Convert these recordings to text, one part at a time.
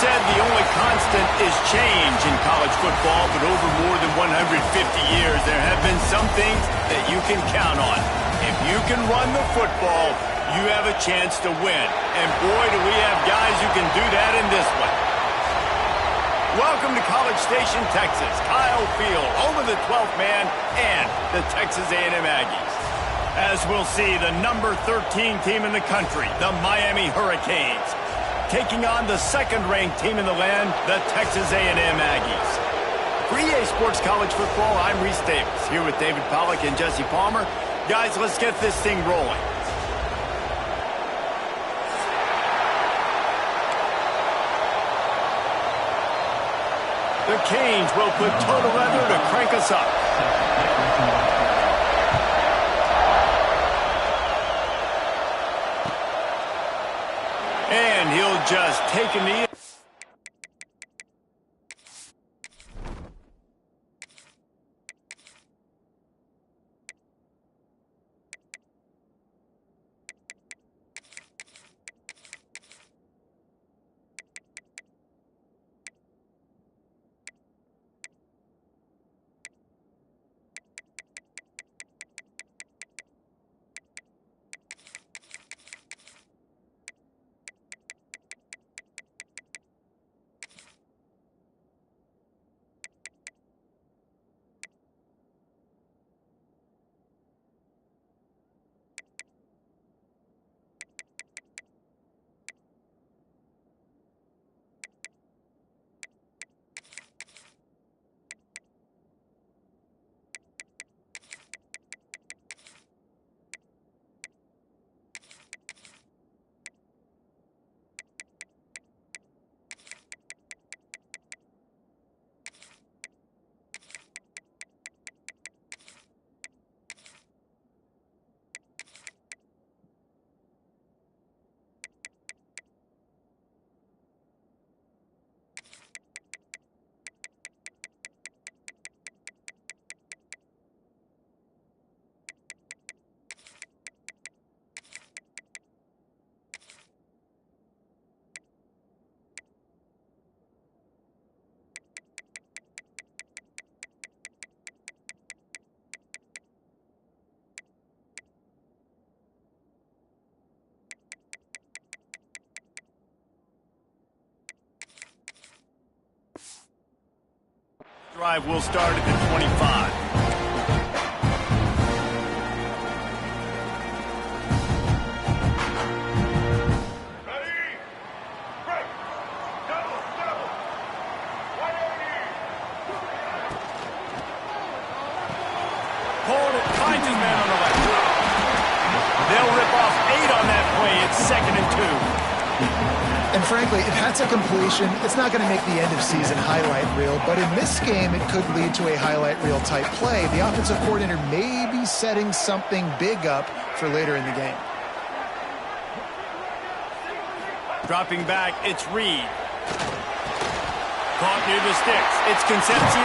said the only constant is change in college football, but over more than 150 years, there have been some things that you can count on. If you can run the football, you have a chance to win. And boy, do we have guys who can do that in this one. Welcome to College Station, Texas. Kyle Field, home of the 12th man and the Texas A&M Aggies. As we'll see, the number 13 team in the country, the Miami Hurricanes, taking on the second-ranked team in the land, the Texas A&M Aggies. For EA Sports College Football, I'm Reese Davis, here with David Pollack and Jesse Palmer. Guys, let's get this thing rolling. The Canes will put total leather to crank us up. And he'll just take a knee. Drive will start at the 25. Hold it, finds his man on the left. They'll rip off 8 on that play. It's 2nd and 2. And frankly, if that's a completion, it's not going to make the end-of-season highlight reel. But in this game, it could lead to a highlight reel type play. The offensive coordinator may be setting something big up for later in the game. Dropping back, it's Reed. Caught near the sticks. It's Concepcion.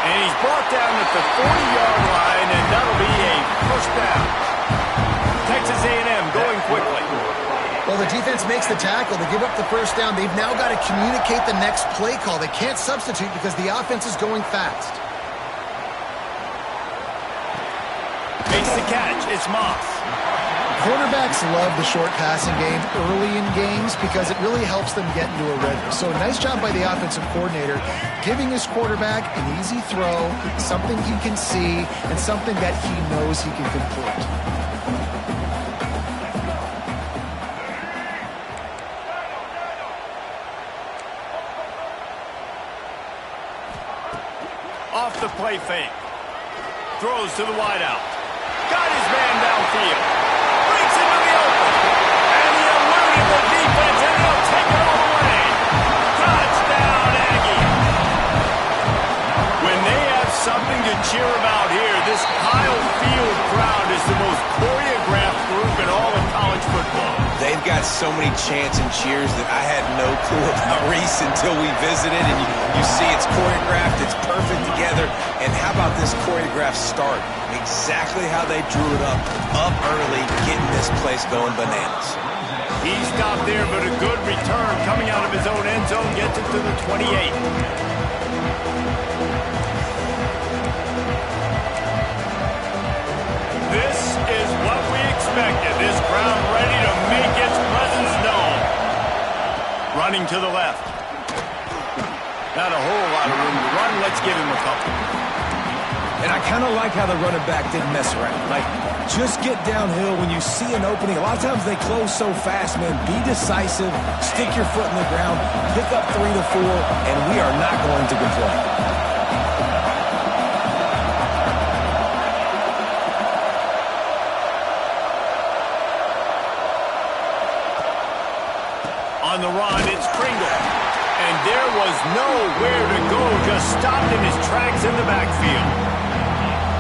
And he's brought down at the 40-yard line, and that'll be a first down. Texas A&M going quickly. Well, the defense makes the tackle. They give up the first down. They've now got to communicate the next play call. They can't substitute because the offense is going fast. Makes the catch. It's Moss. Quarterbacks love the short passing game early in games because it really helps them get into a rhythm. So nice job by the offensive coordinator giving his quarterback an easy throw, something he can see, and something that he knows he can complete. Off the play fake. Throws to the wideout. Got his man downfield. Breaks into the open. And he eluded the defense, and he'll take it all the way. Touchdown, Aggie. When they have something to cheer about here, this Kyle Field crowd is the most choreographed group in all of college football. They've got so many chants and cheers that I had no clue about Reese until we visited. And you see it's choreographed, it's perfect together. And how about this choreographed start? Exactly how they drew it up early, getting this place going bananas. He stopped there, but a good return coming out of his own end end zone, gets it to the 28. This is what we expected. This crowd ready to make its presence known. Running to the left. Not a whole lot of room to run. Let's give him a couple. And I kind of like how the running back didn't mess around. Like, just get downhill when you see an opening. A lot of times they close so fast, man. Be decisive, stick your foot in the ground, pick up 3 to 4, and we are not going to complain. On the run, it's Pringle. And there was nowhere to go, just stopped in his tracks in the backfield.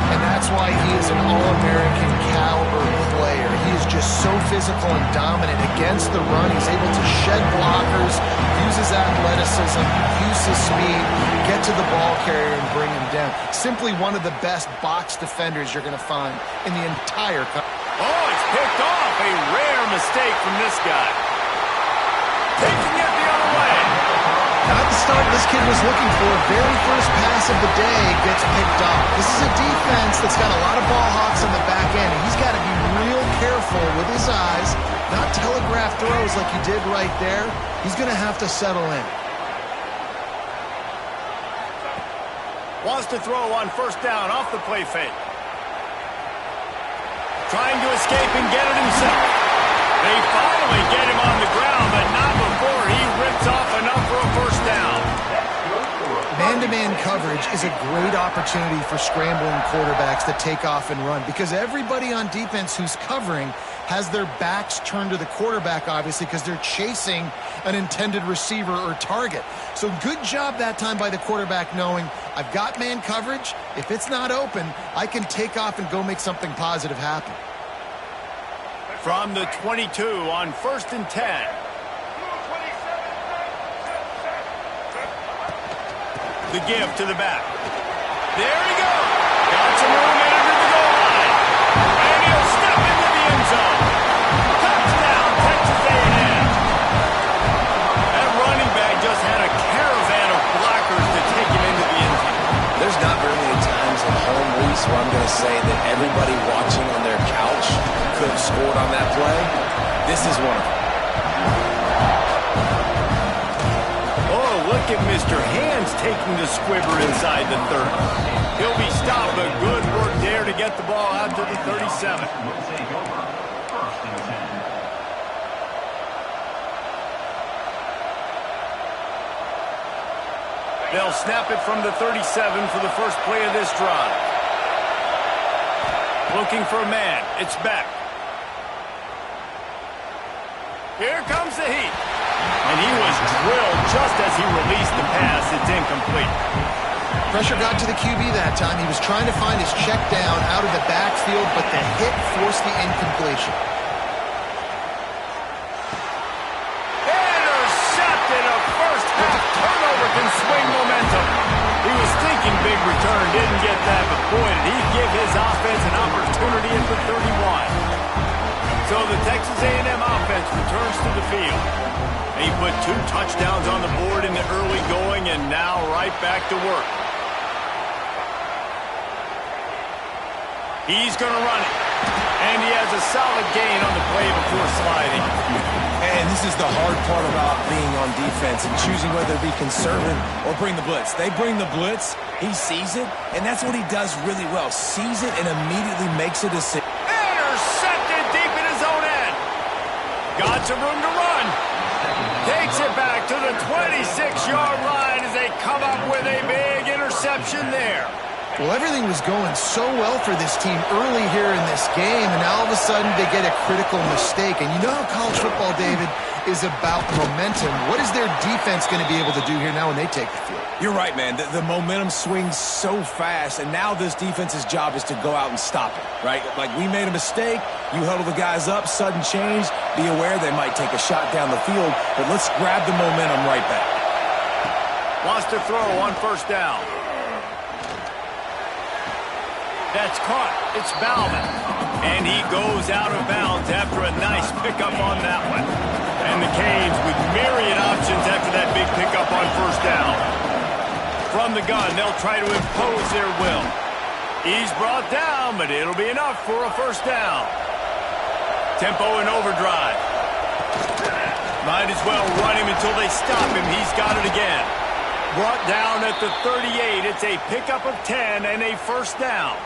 And that's why he is an All-American caliber player. He is just so physical and dominant against the run. He's able to shed blockers, use his athleticism, use his speed, get to the ball carrier and bring him down. Simply one of the best box defenders you're going to find in the entire country. Oh, it's picked off. A rare mistake from this guy. Taking it the other way. Not the start this kid was looking for. Very first pass of the day gets picked off. This is a defense that's got a lot of ball hawks on the back end, and he's got to be real careful with his eyes, not telegraph throws like he did right there. He's going to have to settle in. Wants to throw on first down off the play fake. Trying to escape and get it himself. They finally get him on the ground, but not before he rips off enough for a first down. Man-to-man coverage is a great opportunity for scrambling quarterbacks to take off and run because everybody on defense who's covering has their backs turned to the quarterback, obviously, because they're chasing an intended receiver or target. So good job that time by the quarterback knowing, I've got man coverage. If it's not open, I can take off and go make something positive happen. From the 22 on 1st and 10. The give to the back. There he goes. Got some room in under the goal line. And he'll step into the end zone. Touchdown, Texas A&M. That running back just had a caravan of blockers to take him into the end zone. There's not very many times at home, Reese, where I'm going to say that everybody watching on their couch could have scored on that play. This is one of them. Oh, look at Mr. Hands taking the squibber inside the 30. He'll be stopped, but good work there to get the ball out to the 37. They'll snap it from the 37 for the first play of this drive. Looking for a man. It's back. Here comes the heat. And he was drilled just as he released the pass. It's incomplete. Pressure got to the QB that time. He was trying to find his check down out of the backfield, but the hit forced the incompletion. Intercepted. A first half turnover can swing momentum. He was thinking big return, didn't get that, but boy, did he give his offense an opportunity at the 31. So the Texas A&M offense returns to the field. He put 2 touchdowns on the board in the early going and now right back to work. He's going to run it. And he has a solid gain on the play before sliding. And this is the hard part about being on defense and choosing whether to be conservative or bring the blitz. They bring the blitz, he sees it, and that's what he does really well. Sees it and immediately makes a decision. Intercepted deep in his own end. Got some room to run. Takes it back to the 26-yard line as they come up with a big interception there. Well, everything was going so well for this team early here in this game, and now all of a sudden they get a critical mistake. And you know how college football, David, is about momentum. What is their defense going to be able to do here now when they take the field? You're right, man. The momentum swings so fast, and now this defense's job is to go out and stop it, right? Like, we made a mistake. You huddle the guys up, sudden change. Be aware they might take a shot down the field, but let's grab the momentum right back. Wants to throw on first down. That's caught. It's Bauman. And he goes out of bounds after a nice pickup on that one. And the Canes with myriad options after that big pickup on first down. From the gun, they'll try to impose their will. He's brought down, but it'll be enough for a first down. Tempo and overdrive. Might as well run him until they stop him. He's got it again. Brought down at the 38. It's a pickup of 10 and a first down.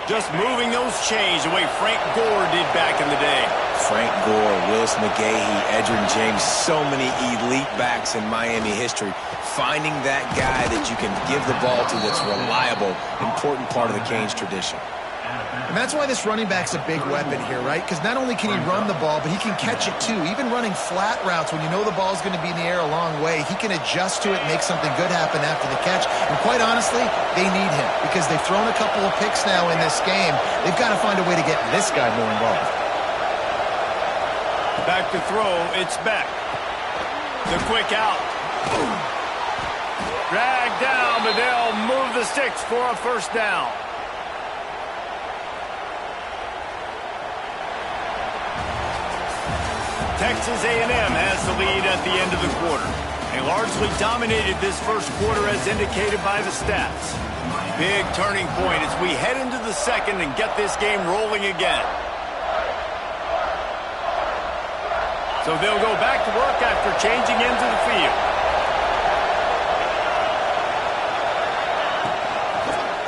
Just moving those chains the way Frank Gore did back in the day. Frank Gore, Willis McGahee, Edgerrin James, so many elite backs in Miami history. Finding that guy that you can give the ball to that's reliable, important part of the Canes tradition. And that's why this running back's a big weapon here, right? Because not only can he run the ball, but he can catch it too. Even running flat routes when you know the ball's going to be in the air a long way, he can adjust to it and make something good happen after the catch. And quite honestly, they need him because they've thrown a couple of picks now in this game. They've got to find a way to get this guy more involved. Back to throw, it's Beck. The quick out. Drag down, but they'll move the sticks for a first down. Texas A&M has the lead at the end of the quarter. They largely dominated this first quarter as indicated by the stats. Big turning point as we head into the second and get this game rolling again. So they'll go back to work after changing into the field.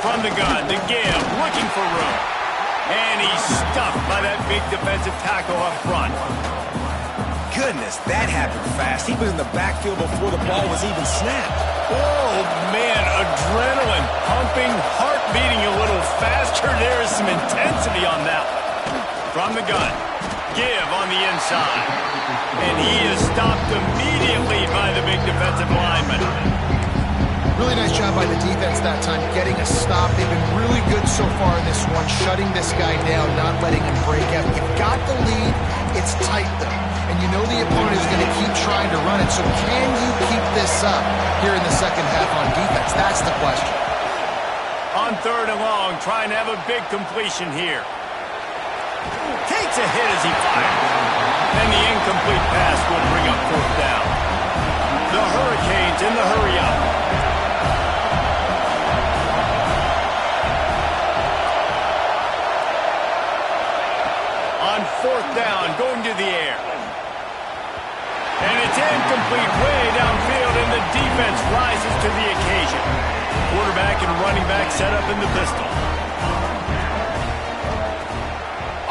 From the gun, to give, looking for room. And he's stuffed by that big defensive tackle up front. Goodness, that happened fast. He was in the backfield before the ball was even snapped. Oh, man, adrenaline pumping, heart beating a little faster. There is some intensity on that one. From the gun, give on the inside. And he is stopped immediately by the big defensive lineman. Really nice job by the defense that time, getting a stop. They've been really good so far in this one, shutting this guy down, not letting him break out. You've got the lead. It's tight, though. And you know the opponent is going to keep trying to run it. So can you keep this up here in the second half on defense? That's the question. On third and long, trying to have a big completion here. Takes a hit as he fires. And the incomplete pass will bring up fourth down. The Hurricanes in the hurry-up. On fourth down, going to the air. And it's incomplete way downfield, and the defense rises to the occasion. Quarterback and running back set up in the pistol.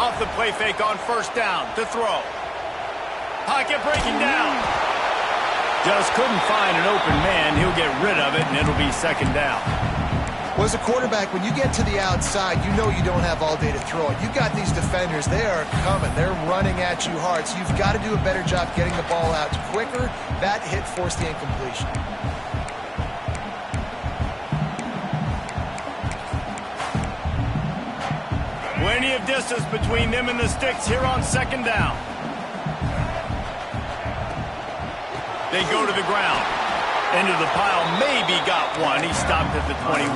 Off the play fake on first down to throw. Pocket breaking down. Just couldn't find an open man. He'll get rid of it, and it'll be second down. Well, as a quarterback, when you get to the outside, you know you don't have all day to throw it. You've got these defenders. They are coming. They're running at you hard. So you've got to do a better job getting the ball out quicker. That hit forced the incompletion. Plenty of distance between them and the sticks here on second down. They go to the ground. Into the pile, maybe got one. He stopped at the 21.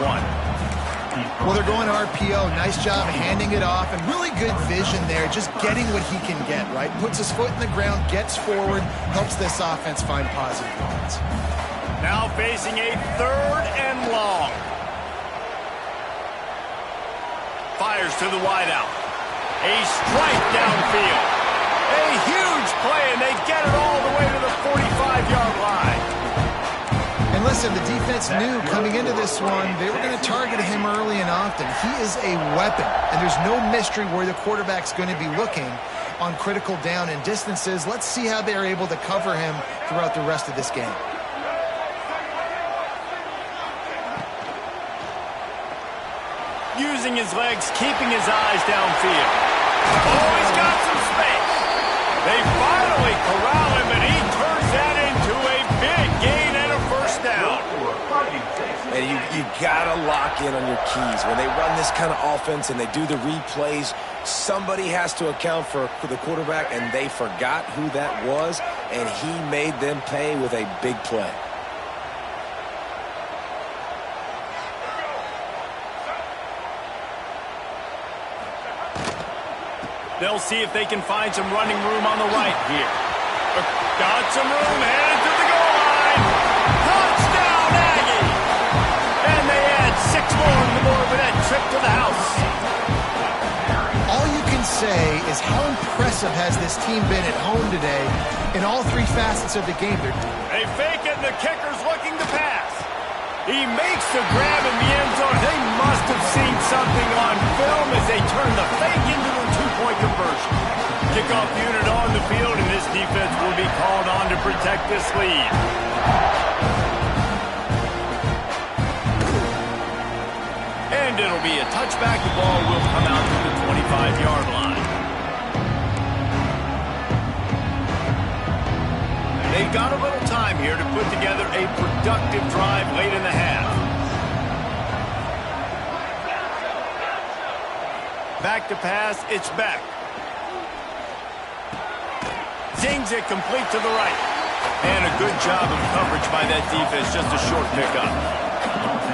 Well, they're going RPO. Nice job handing it off, and really good vision there, just getting what he can get, right? Puts his foot in the ground, gets forward, helps this offense find positive moments. Now facing a third and long. Fires to the wideout. A strike downfield. A huge play, and they get it all the way to the 45-yard line. And listen, the defense knew coming into this one, they were going to target him early and often. He is a weapon, and there's no mystery where the quarterback's going to be looking on critical down and distances. Let's see how they're able to cover him throughout the rest of this game. Using his legs, keeping his eyes downfield. Oh, he's got some space. They finally corral him, and he turns that into a big gain and a first down. And you got to lock in on your keys. When they run this kind of offense and they do the replays, somebody has to account for the quarterback, and they forgot who that was, and he made them pay with a big play. They'll see if they can find some running room on the right here. Got some room, headed to the goal say is how impressive has this team been at home today in all three facets of the game. They fake it, and the kicker's looking to pass. He makes the grab in the end zone. They must have seen something on film as they turn the fake into the two-point conversion. Kickoff unit on the field, and this defense will be called on to protect this lead. And it'll be a touchback. The ball will come out to the 25-yard line. They got a little time here to put together a productive drive late in the half. Back to pass, it's Beck. Zings it complete to the right. And a good job of coverage by that defense, just a short pickup.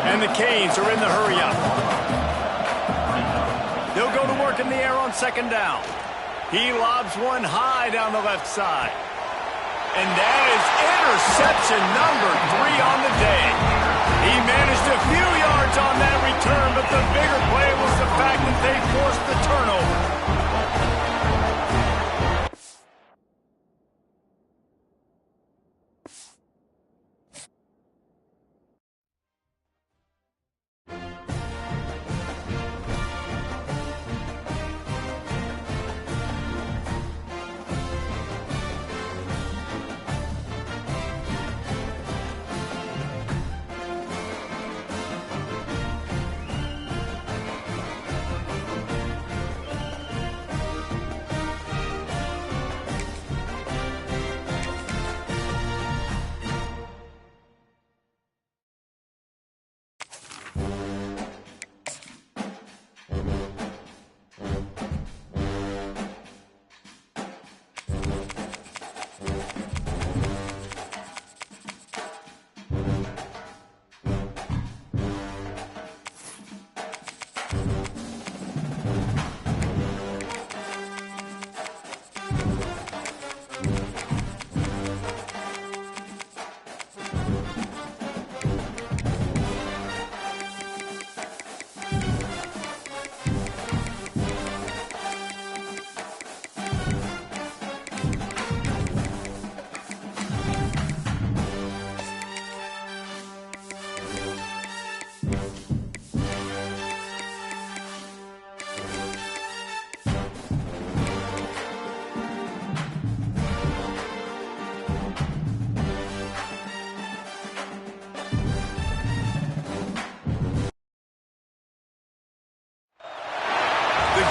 And the Canes are in the hurry-up. They'll go to work in the air on second down. He lobs one high down the left side. And that is interception number 3 on the day. He managed a few yards on that return, but the bigger play was the fact that they forced the turnover.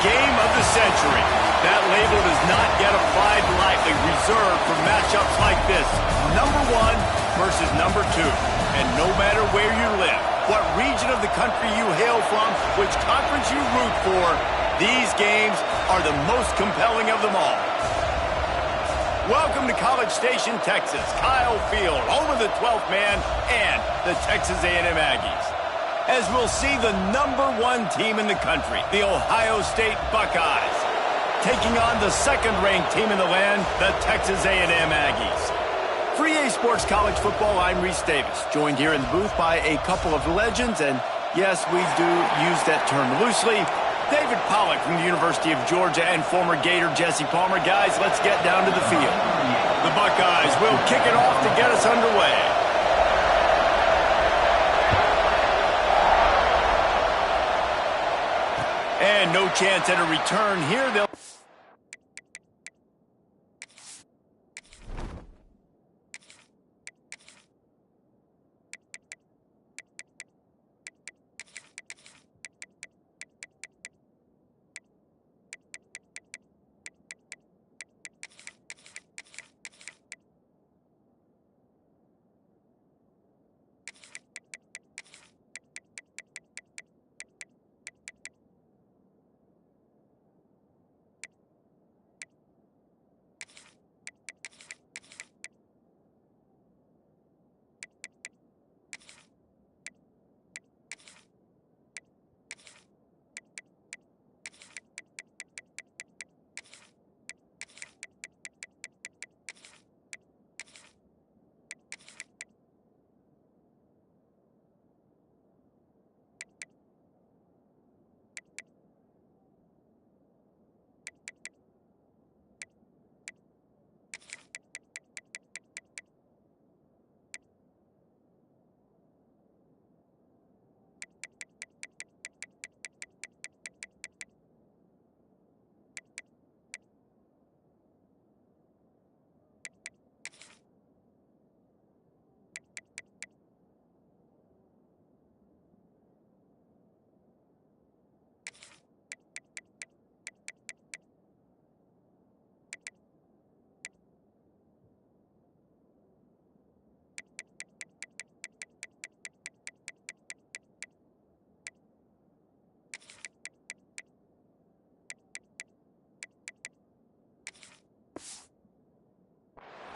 Game of the century. That label does not get applied lightly, reserved for matchups like this. Number 1 versus number 2. And no matter where you live, what region of the country you hail from, which conference you root for, these games are the most compelling of them all. Welcome to College Station, Texas. Kyle Field, home of the 12th man and the Texas A&M Aggies. As we'll see the number 1 team in the country, the Ohio State Buckeyes, taking on the second-ranked team in the land, the Texas A&M Aggies. For EA Sports College Football, I'm Reese Davis, joined here in the booth by a couple of legends, and yes, we do use that term loosely. David Pollack from the University of Georgia and former Gator Jesse Palmer. Guys, let's get down to the field. The Buckeyes will kick it off to get us underway. And no chance at a return here. They'll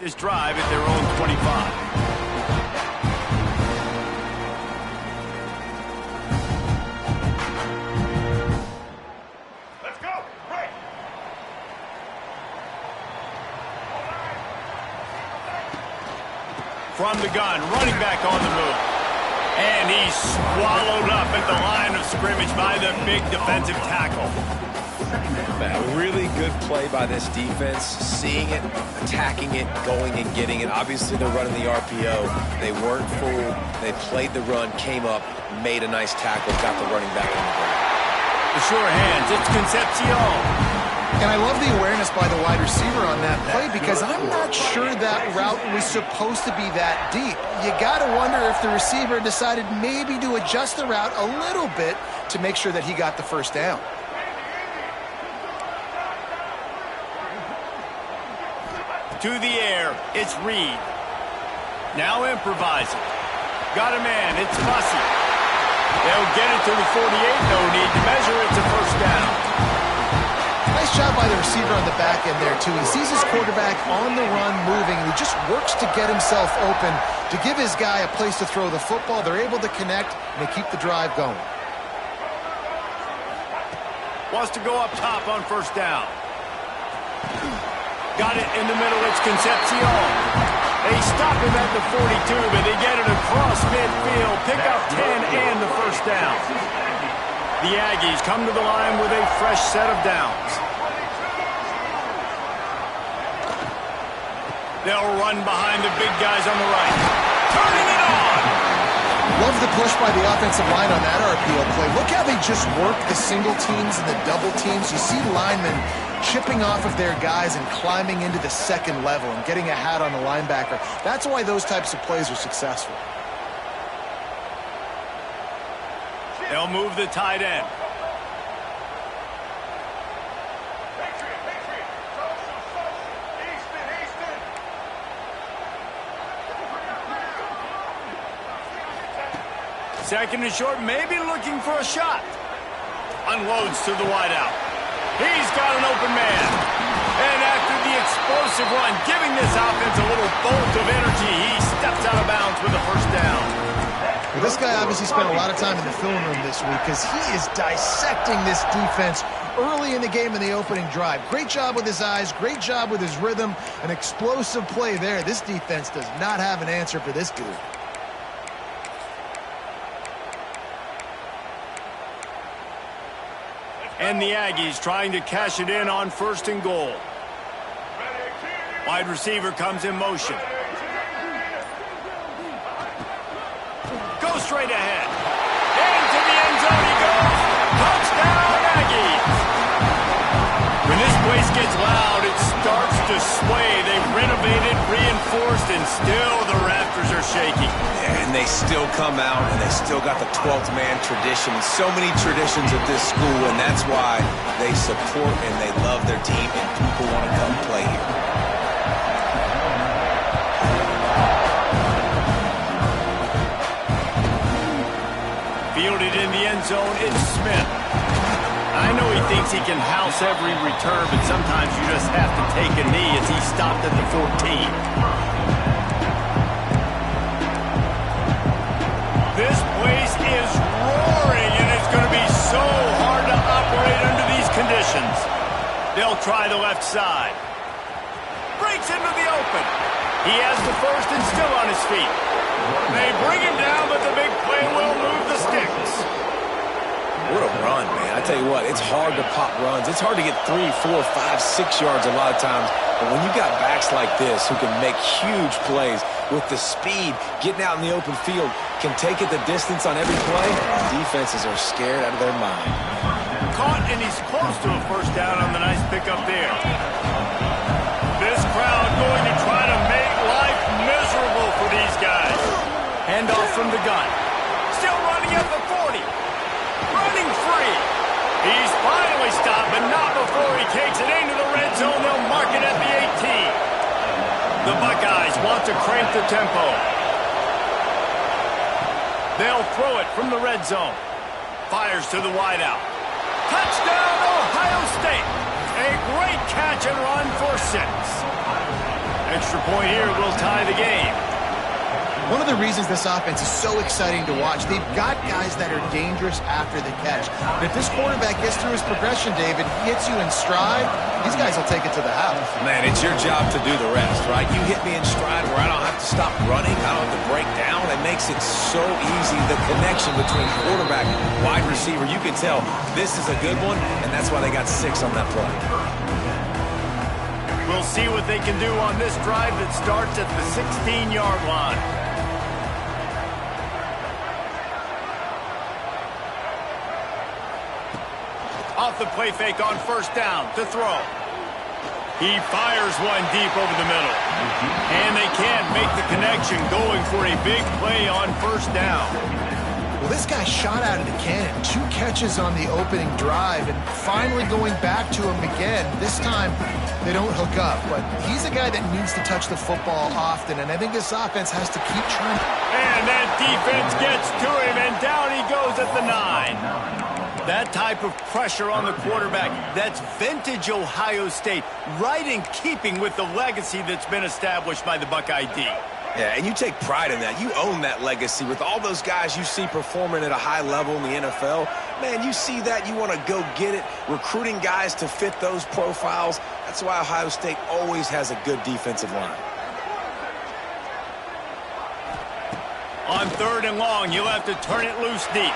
this drive at their own 25. From the gun, running back on the move. And he's swallowed up at the line of scrimmage by the big defensive tackle. A really good play by this defense, seeing it, attacking it, going and getting it. Obviously, they're running the RPO. They weren't fooled. They played the run, came up, made a nice tackle, got the running back on the ground. The sure hands, it's Concepcion. And I love the awareness by the wide receiver on that play because I'm not sure that route was supposed to be that deep. You got to wonder if the receiver decided maybe to adjust the route a little bit to make sure that he got the first down. To the air, it's Reed. Now improvising. Got a man, it's Fussy. They'll get it to the 48, no need to measure, it's a first down. Nice job by the receiver on the back end there, too. He sees his quarterback on the run moving, and he just works to get himself open to give his guy a place to throw the football. They're able to connect, and they keep the drive going. Wants to go up top on first down. Got it in the middle, it's Concepcion. They stop him at the 42, but they get it across midfield. Pick up 10 and the first down. The Aggies come to the line with a fresh set of downs. They'll run behind the big guys on the right. Turning it on! Love the push by the offensive line on that RPO play. Look how they just work the single teams and the double teams. You see linemen chipping off of their guys and climbing into the second level and getting a hat on the linebacker. That's why those types of plays are successful. They'll move the tight end. Second and short, maybe looking for a shot. Unloads to the wideout. He's got an open man. And after the explosive run, giving this offense a little bolt of energy, he steps out of bounds with a first down. Well, this guy obviously spent a lot of time in the film room this week because he is dissecting this defense early in the game in the opening drive. Great job with his eyes, great job with his rhythm, an explosive play there. This defense does not have an answer for this dude. And the Aggies trying to cash it in on first and goal. Wide receiver comes in motion. Goes straight ahead. Into the end zone he goes. Touchdown, Aggies. When this place gets loud, it starts to sway. They renovated, reinforced, and still the rafters are shaking. Yeah, and they still come out, and they still got the 12th man tradition. So many traditions at this school, and that's why they support and they love their team, and people want to come play here. Fielded in the end zone, it's Smith. I know he thinks he can house every return, but sometimes you just have to take a knee as he stopped at the 14. This place is roaring, and it's going to be so hard to operate under these conditions. They'll try the left side. Breaks into the open. He has the first and still on his feet. They bring him down, but the big play will move the sticks. What a run, man. I tell you what, it's hard to pop runs. It's hard to get 3, 4, 5, 6 yards a lot of times. But when you got backs like this who can make huge plays with the speed, getting out in the open field, can take it the distance on every play, defenses are scared out of their mind. Caught, and he's close to a first down on the nice pickup there. This crowd going to try to make life miserable for these guys. Handoff from the gun. Still running at the 40. Running free. He's finally stopped, but not before he takes it into the red zone. They'll mark it at the 18. The Buckeyes want to crank the tempo. They'll throw it from the red zone. Fires to the wideout. Touchdown, Ohio State. A great catch and run for 6. Extra point here will tie the game. One of the reasons this offense is so exciting to watch, they've got guys that are dangerous after the catch. But if this quarterback gets through his progression, David, he hits you in stride, these guys will take it to the house. Man, it's your job to do the rest, right? You hit me in stride where I don't have to stop running, I don't have to break down. It makes it so easy, the connection between quarterback and wide receiver. You can tell this is a good one, and that's why they got 6 on that play. We'll see what they can do on this drive that starts at the 16-yard line. Off the play fake on first down to throw. He fires one deep over the middle. And they can't make the connection, going for a big play on first down. Well, this guy shot out of the cannon. 2 catches on the opening drive, and finally going back to him again. This time, they don't hook up. But he's a guy that needs to touch the football often, and I think this offense has to keep trying. And that defense gets to him, and down he goes at the 9. That type of pressure on the quarterback, that's vintage Ohio State, right in keeping with the legacy that's been established by the Buckeye D. Yeah, and you take pride in that. You own that legacy with all those guys you see performing at a high level in the NFL. Man, you see that, you want to go get it, recruiting guys to fit those profiles. That's why Ohio State always has a good defensive line. On 3rd and long, you'll have to turn it loose deep.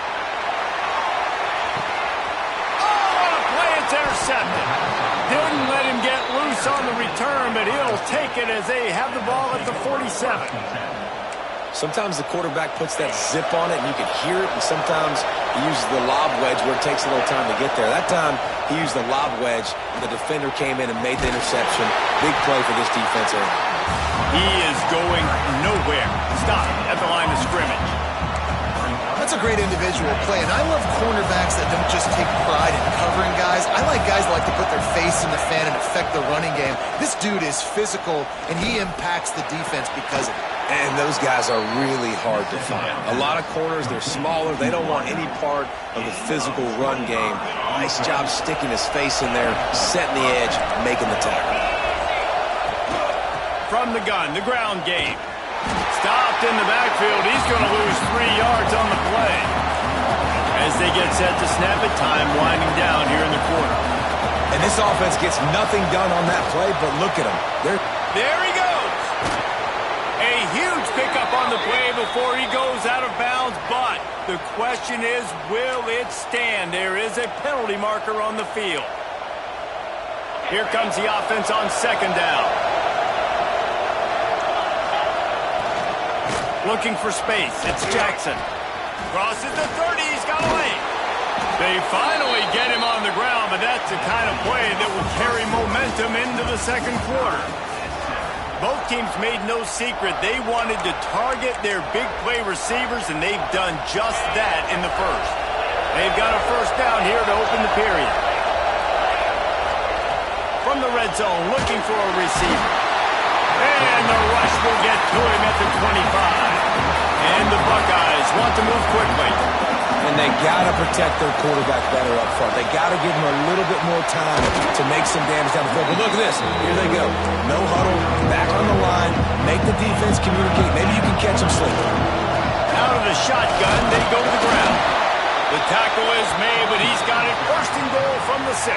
Intercepted. Didn't let him get loose on the return, but he'll take it as they have the ball at the 47. Sometimes the quarterback puts that zip on it and you can hear it, and sometimes he uses the lob wedge where it takes a little time to get there. That time he used the lob wedge, and the defender came in and made the interception. Big play for this defense early. He is going nowhere. Stop at the line of scrimmage. That's a great individual play, and I love cornerbacks that don't just take pride in covering guys. I like guys that like to put their face in the fan and affect the running game. This dude is physical, and he impacts the defense because of it. And those guys are really hard to find. A lot of corners, they're smaller. They don't want any part of the physical run game. Nice job sticking his face in there, setting the edge, making the tackle. From the gun, the ground game. Stopped in the backfield. He's going to lose 3 yards on the play. As they get set to snap it, time winding down here in the quarter. And this offense gets nothing done on that play, but look at him. There he goes. A huge pickup on the play before he goes out of bounds, but the question is, will it stand? There is a penalty marker on the field. Here comes the offense on 2nd down. Looking for space. It's Jackson. Crosses the 30. He's got a lane. They finally get him on the ground, but that's the kind of play that will carry momentum into the 2nd quarter. Both teams made no secret they wanted to target their big play receivers, and they've done just that in the 1st. They've got a 1st down here to open the period. From the red zone, looking for a receiver. And the rush will get to him at the 25. And the Buckeyes want to move quickly. And they got to protect their quarterback better up front. They got to give him a little bit more time to make some damage down the field. But look at this. Here they go. No huddle, back on the line, make the defense communicate. Maybe you can catch them sleeping. Out of the shotgun, they go to the ground. The tackle is made, but he's got it 1st and goal from the 6.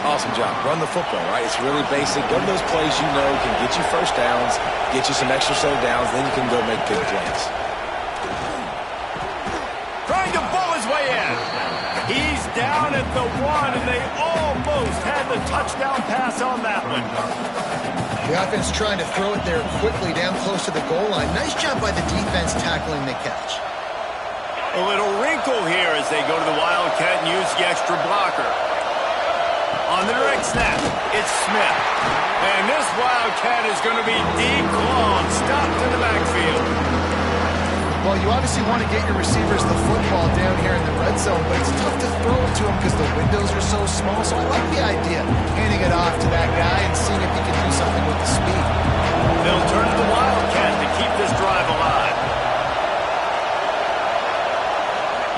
Awesome job. Run the football, right? It's really basic. Go to those plays you know can get you 1st downs, get you some extra set of downs, then you can go make big plays. Trying to bull his way in. He's down at the 1, and they almost had the touchdown pass on that one. The offense trying to throw it there quickly down close to the goal line. Nice job by the defense tackling the catch. A little wrinkle here as they go to the Wildcat and use the extra blocker. On the direct snap, it's Smith. And this Wildcat is going to be deep long, stopped in the backfield. Well, you obviously want to get your receivers the football down here in the red zone, but it's tough to throw it to them because the windows are so small. So I like the idea, handing it off to that guy and seeing if he can do something with the speed. They'll turn to the Wildcat to keep this drive alive.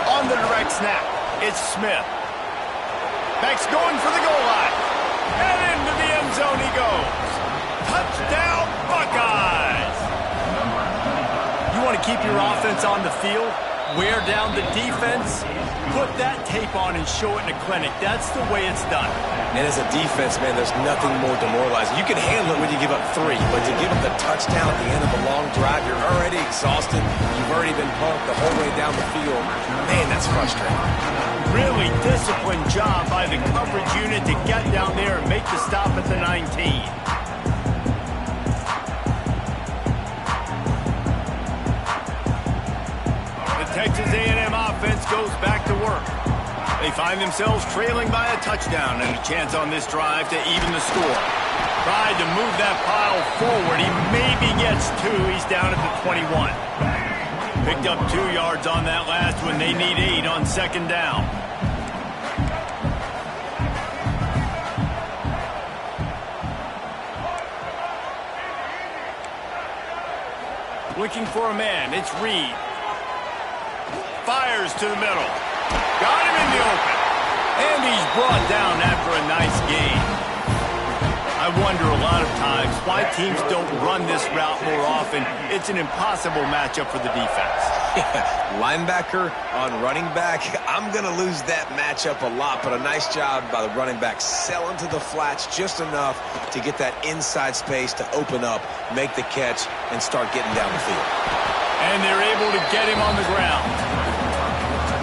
On the direct snap, it's Smith. Beck's going for the goal line. And into the end zone he goes. to keep your offense on the field, wear down the defense, put that tape on and show it in a clinic. That's the way it's done. And as a defense, man, there's nothing more demoralizing. You can handle it when you give up 3, but to give up the touchdown at the end of a long drive, you're already exhausted. You've already been punked the whole way down the field. Man, that's frustrating. Really disciplined job by the coverage unit to get down there and make the stop at the 19. Texas A&M offense goes back to work. They find themselves trailing by a touchdown and a chance on this drive to even the score. Tried to move that pile forward. He maybe gets 2. He's down at the 21. Picked up 2 yards on that last one. They need 8 on second down. Looking for a man. It's Reed. Fires to the middle. Got him in the open. And he's brought down after a nice gain. I wonder a lot of times why teams don't run this route more often. It's an impossible matchup for the defense. Linebacker on running back. I'm going to lose that matchup a lot, but a nice job by the running back selling to the flats just enough to get that inside space to open up, make the catch, and start getting down the field. And they're able to get him on the ground.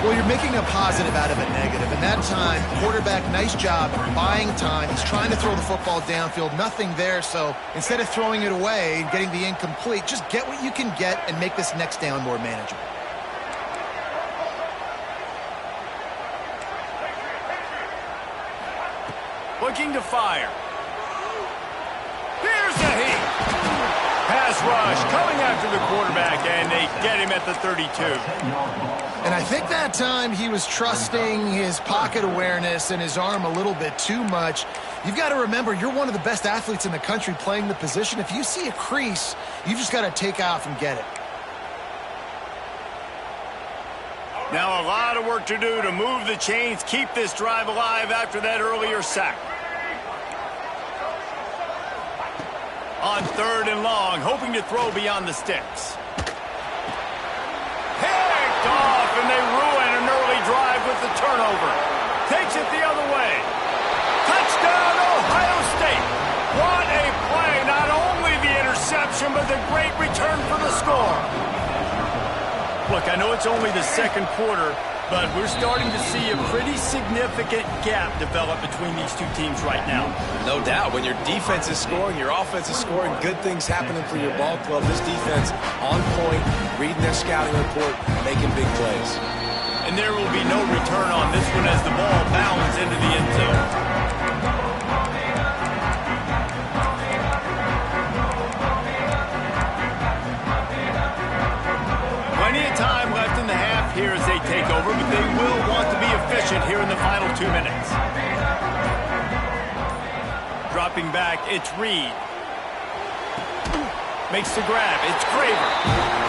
Well, you're making a positive out of a negative. And that time, quarterback, nice job buying time. He's trying to throw the football downfield. Nothing there, so instead of throwing it away and getting the incomplete, just get what you can get and make this next down more manageable. Looking to fire. Here's a hit. Pass rush coming after the quarterback, and they get him at the 32. And I think that time he was trusting his pocket awareness and his arm a little bit too much. You've got to remember, you're one of the best athletes in the country playing the position. If you see a crease, you've just got to take off and get it. Now a lot of work to do to move the chains, keep this drive alive after that earlier sack. On 3rd and long, hoping to throw beyond the sticks. Picked off, and they ruin an early drive with the turnover. Takes it the other way. Touchdown, Ohio State. What a play. Not only the interception, but the great return for the score. Look, I know it's only the second quarter, but we're starting to see a pretty significant gap develop between these two teams right now. No doubt. When your defense is scoring, your offense is scoring, good things happening for your ball club. This defense on point, reading their scouting report, making big plays. And there will be no return on this one as the ball bounds into the end zone. Plenty of time left in the half here as they take over, but they will want to be efficient here in the final 2 minutes. Dropping back, it's Reed. Makes the grab, it's Craver.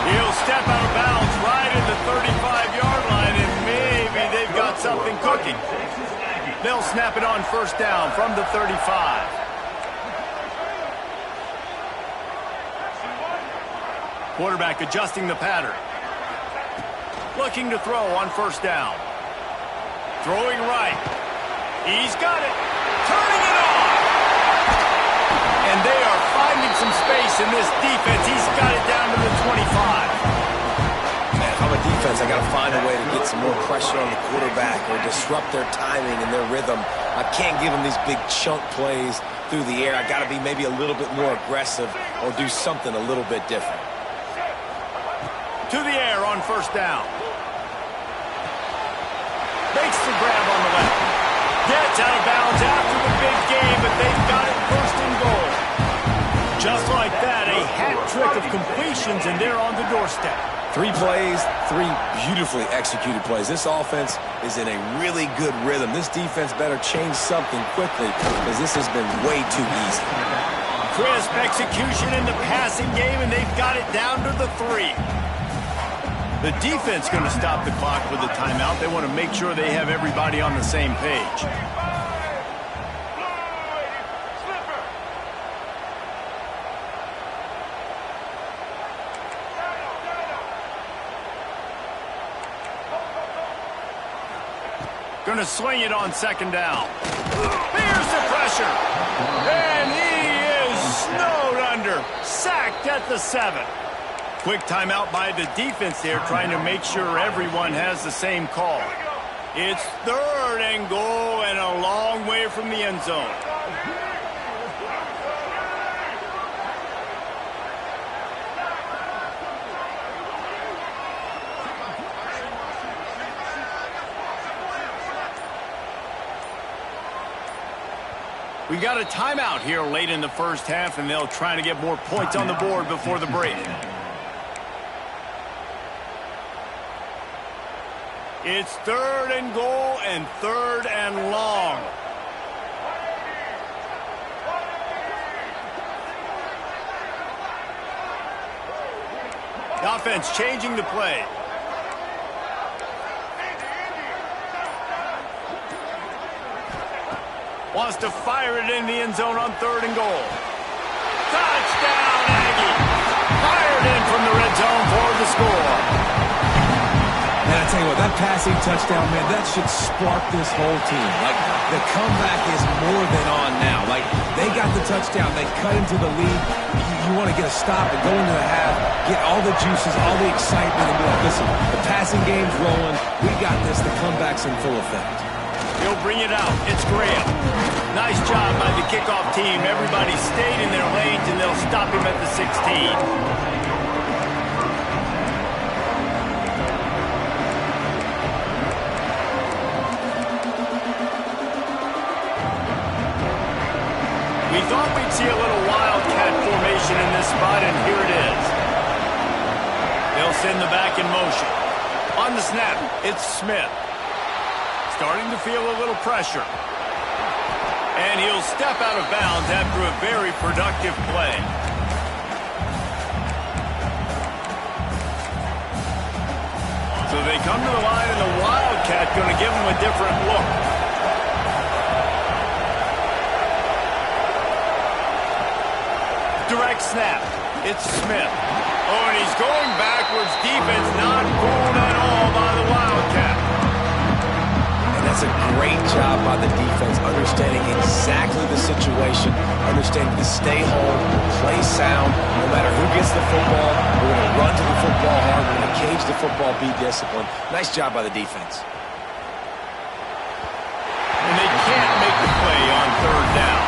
He'll step out of bounds right at the 35-yard line, and maybe they've got something cooking. They'll snap it on 1st down from the 35. Quarterback adjusting the pattern. Looking to throw on 1st down. Throwing right. He's got it. Turning it on. And they are finding some space in this defense. He's got it down to the 25. Man, if I'm a defense, I got to find a way to get some more pressure on the quarterback or disrupt their timing and their rhythm. I can't give them these big chunk plays through the air. I got to be maybe a little bit more aggressive or do something a little bit different. To the air on 1st down. Makes the grab on the left. Gets out of bounds after the big game, but they've got it 1st and goal. Just like that, a hat trick of completions, and they're on the doorstep. 3 plays, 3 beautifully executed plays. This offense is in a really good rhythm. This defense better change something quickly because this has been way too easy. Crisp execution in the passing game, and they've got it down to the 3. The defense going to stop the clock with a timeout. They want to make sure they have everybody on the same page. Going to sling it on second down. Here's the pressure. And he is snowed under. Sacked at the 7. Quick timeout by the defense there, trying to make sure everyone has the same call. It's 3rd and goal and a long way from the end zone. We got a timeout here late in the first half, and they'll try to get more points on the board before the break. It's 3rd and goal and 3rd and long. The offense changing the play. Wants to fire it in the end zone on 3rd and goal. Touchdown, Aggie! Fired in from the red zone for the score. And I tell you what, that passing touchdown, man, that should spark this whole team. Like, the comeback is more than on now. Like, they got the touchdown. They cut into the lead. You want to get a stop and go into the half, get all the juices, all the excitement, and be like, listen, the passing game's rolling. We got this. The comeback's in full effect. He'll bring it out. It's Graham. Nice job by the kickoff team. Everybody stayed in their lanes, and they'll stop him at the 16. We thought we'd see a little wildcat formation in this spot, and here it is. They'll send the back in motion. On the snap, it's Smith. Starting to feel a little pressure. And he'll step out of bounds after a very productive play. So they come to the line, and the Wildcat going to give them a different look. Direct snap. It's Smith. Oh, and he's going backwards. Defense not fooled at all by the Wildcat. That's a great job by the defense, understanding exactly the situation, understanding to stay home, play sound. No matter who gets the football, we're going to run to the football hard. We're going to cage the football, be disciplined. Nice job by the defense. And they can't make the play on 3rd down.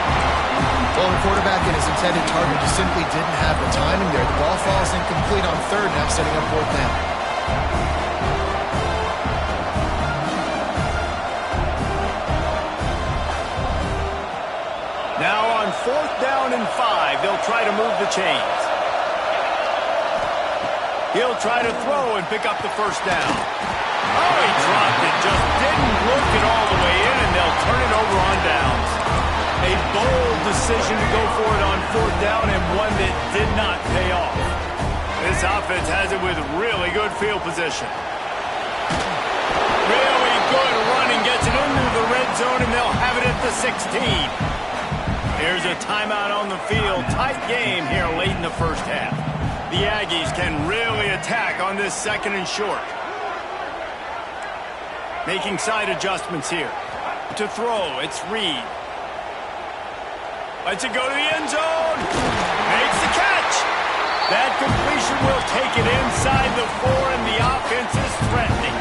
Well, the quarterback and his intended target just simply didn't have the timing there. The ball falls incomplete on 3rd, now setting up 4th down. Now on 4th down and 5, they'll try to move the chains. He'll try to throw and pick up the 1st down. Oh, he dropped it, just didn't work it all the way in, and they'll turn it over on downs. A bold decision to go for it on 4th down, and one that did not pay off. This offense has it with really good field position. Really good running, gets it into the red zone, and they'll have it at the 16. There's a timeout on the field. Tight game here late in the first half. The Aggies can really attack on this 2nd and short. Making side adjustments here. To throw, it's Reed. Lets it go to the end zone. Makes the catch. That completion will take it inside the 4, and the offense is threatening.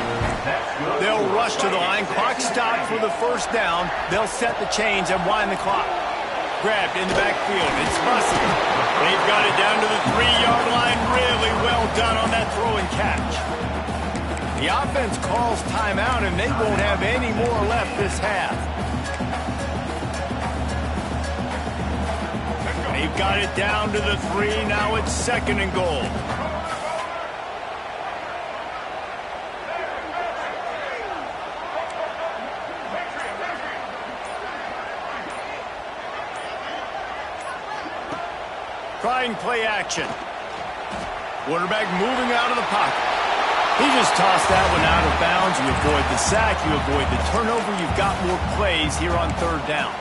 They'll rush to the line. Clock stopped for the 1st down. They'll set the chains and wind the clock. Grabbed in the backfield. It's Bussey. They've got it down to the 3-yard line. Really well done on that throw and catch. The offense calls timeout, and they won't have any more left this half. They've got it down to the 3. Now it's 2nd and goal. Trying play action. Quarterback moving out of the pocket. He just tossed that one out of bounds. You avoid the sack, you avoid the turnover. You've got more plays here on 3rd down.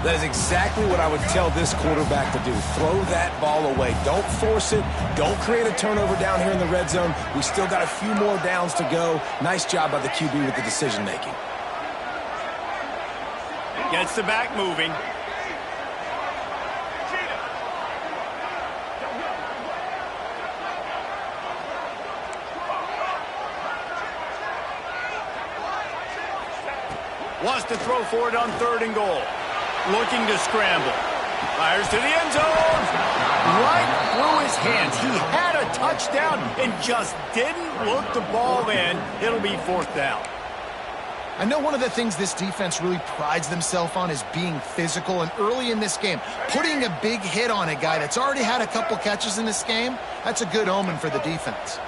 That is exactly what I would tell this quarterback to do. Throw that ball away. Don't force it. Don't create a turnover down here in the red zone. We still got a few more downs to go. Nice job by the QB with the decision-making. Gets the back moving. Wants to throw for it on 3rd and goal. Looking to scramble. Fires to the end zone. Right through his hands. He had a touchdown and just didn't look the ball in. It'll be 4th down. I know one of the things this defense really prides themselves on is being physical, and early in this game, putting a big hit on a guy that's already had a couple catches in this game, that's a good omen for the defense.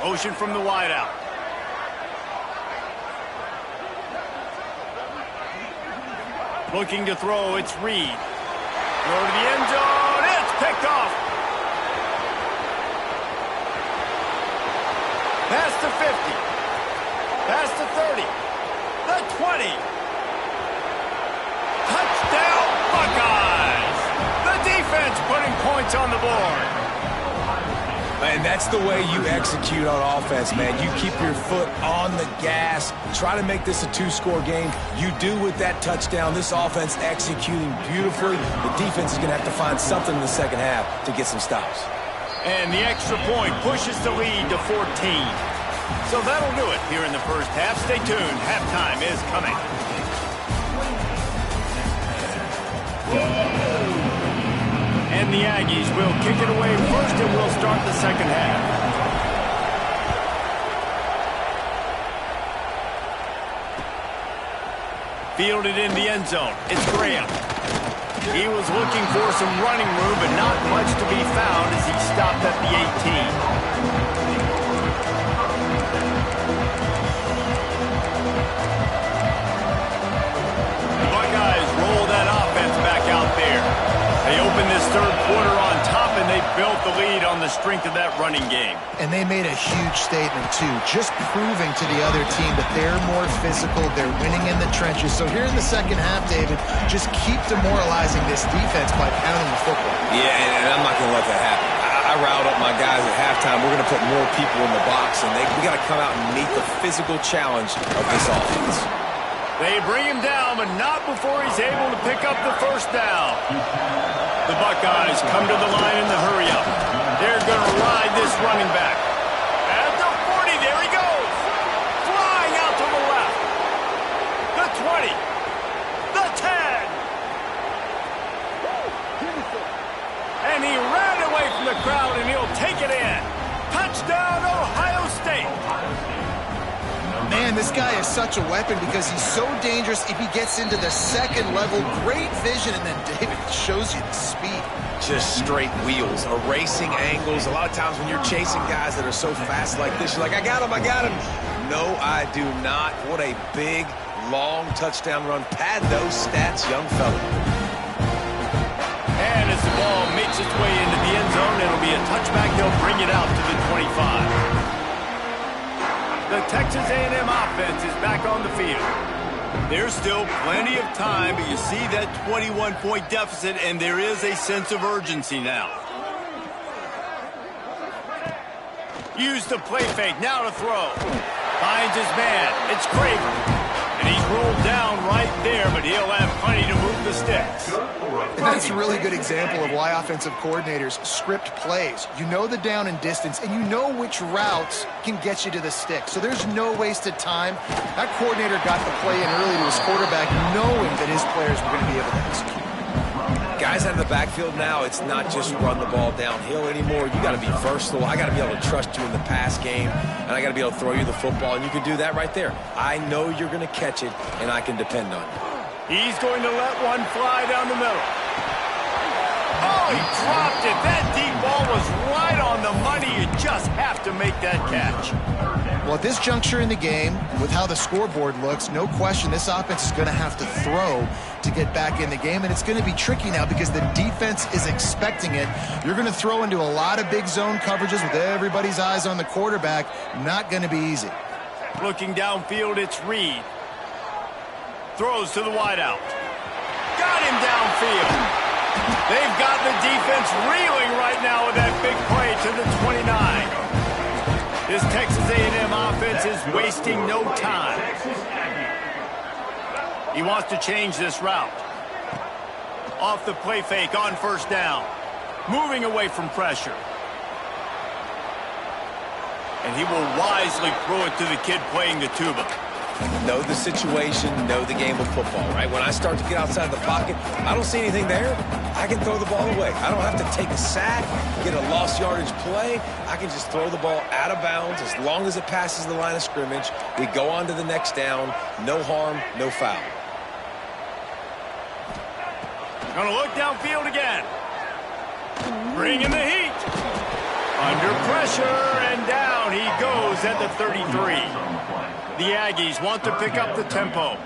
Motion from the wideout. Looking to throw, it's Reed. Throw to the end zone, it's picked off. Past the 50. Past the 30. The 20. Touchdown, Buckeyes! The defense putting points on the board. And that's the way you execute on offense, man. You keep your foot on the gas. Try to make this a 2-score game. You do with that touchdown. This offense executing beautifully. The defense is going to have to find something in the second half to get some stops. And the extra point pushes the lead to 14. So that'll do it here in the first half. Stay tuned. Halftime is coming. And the Aggies will kick it away first, and we'll start the second half. Fielded in the end zone. It's Graham. He was looking for some running room, but not much to be found as he stopped at the 18. Buckeyes roll that offense back out there. They opened this 3rd quarter on top, and they built the lead on the strength of that running game. And they made a huge statement, too, just proving to the other team that they're more physical, they're winning in the trenches. So here in the second half, David, just keep demoralizing this defense by pounding the football. Yeah, and I'm not going to let that happen. I riled up my guys at halftime. We're going to put more people in the box, and we got to come out and meet the physical challenge of this offense. They bring him down, but not before he's able to pick up the 1st down. The Buckeyes come to the line in the hurry-up. They're going to ride this running back. At the 40, there he goes. Flying out to the left. The 20. The 10. And he ran away from the crowd, and he'll take it in. Touchdown, Ohio State. Man, this guy is such a weapon because he's so dangerous if he gets into the second level. Great vision, and then David shows you the speed. Just straight wheels, erasing angles. A lot of times when you're chasing guys that are so fast like this, you're like, I got him. No, I do not. What a big, long touchdown run. Pad those stats, young fella. And as the ball makes its way into the end zone, it'll be a touchback. They'll bring it out to the 25. The Texas A&M offense is back on the field. There's still plenty of time, but you see that 21-point deficit, and there is a sense of urgency now. Use the play fake, now to throw. Finds his man, it's Craver. And he's rolled down right there, but he'll have plenty to move the sticks. And that's a really good example of why offensive coordinators script plays. You know the down and distance, and you know which routes can get you to the stick. So there's no wasted time. That coordinator got the play in early to his quarterback, knowing that his players were going to be able to execute. Guys out of the backfield now, it's not just run the ball downhill anymore. You got to be versatile. I got to be able to trust you in the pass game, and I got to be able to throw you the football, and you can do that right there. I know you're going to catch it, and I can depend on you. He's going to let one fly down the middle. Oh, he dropped it. That deep ball was right on the money. You just have to make that catch. Well, at this juncture in the game, with how the scoreboard looks, no question this offense is going to have to throw to get back in the game, and it's going to be tricky now because the defense is expecting it. You're going to throw into a lot of big zone coverages with everybody's eyes on the quarterback. Not going to be easy. Looking downfield, it's Reed. Throws to the wideout. Got him downfield. They've got the defense reeling right now with that big play to the 29. This Texas A&M offense is wasting wasting no time. He wants to change this route. Off the play fake on first down. Moving away from pressure. And he will wisely throw it to the kid playing the tuba. Know the situation, know the game of football, right? When I start to get outside the pocket, I don't see anything there, I can throw the ball away. I don't have to take a sack, get a lost yardage play. I can just throw the ball out of bounds as long as it passes the line of scrimmage. We go on to the next down. No harm, no foul. Gonna look downfield again. Bringing the heat. Under pressure, and down he goes at the 33. The Aggies want to pick up the tempo.